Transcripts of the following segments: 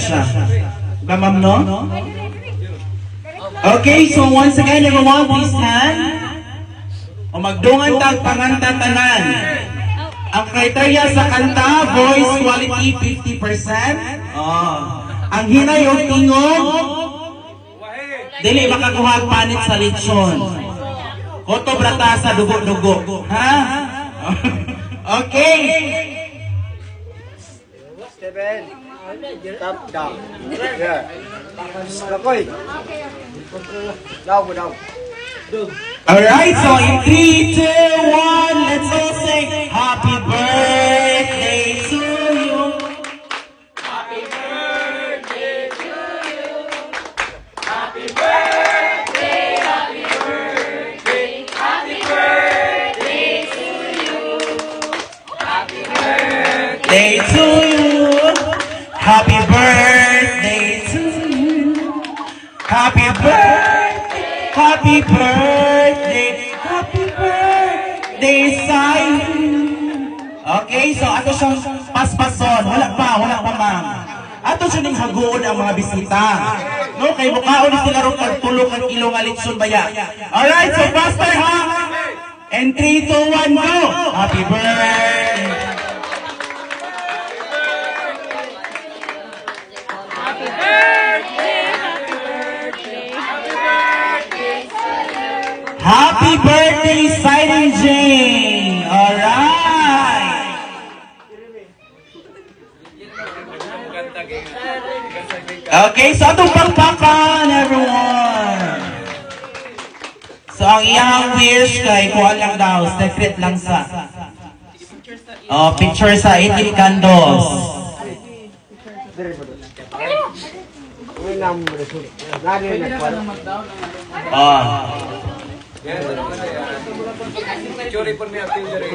siya. Ma'am, no? Okay, so once again, everyone, please stand. O magdungan tag pangantatanan. Ang criteria sa kanta, voice quality 50%. Ang hinay o tingog, dili makakuha panit sa lechon. Koto brata sa dugo-dugo. Ha? Okay. Steven, top down. Yeah. Lakoy. Down. Alright, so in 3, 2, 1, let's all say happy birthday to you. Happy birthday to you. Happy birthday, happy birthday, happy birthday to you. Happy birthday to you. Happy birthday to you. Happy birthday. Happy birthday sa iyo. Okay, so ato siyang paspason. Wala pa ma'am. Ato siya ning hagoon ang mga bisita. No, kay mukaon sila ron pagtulog ang ilong alitsyon baya. Alright, so faster ha. And 3, 2, 1, go. Happy birthday. Happy birthday. Happy birthday, Siren Jane! Alright! Okay, so itong pagpakan, everyone! So, ang iyang wish kay kuha lang daw, secret lang sa picture sa 18 candles. Chori pun niya pinjari.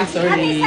Sorry.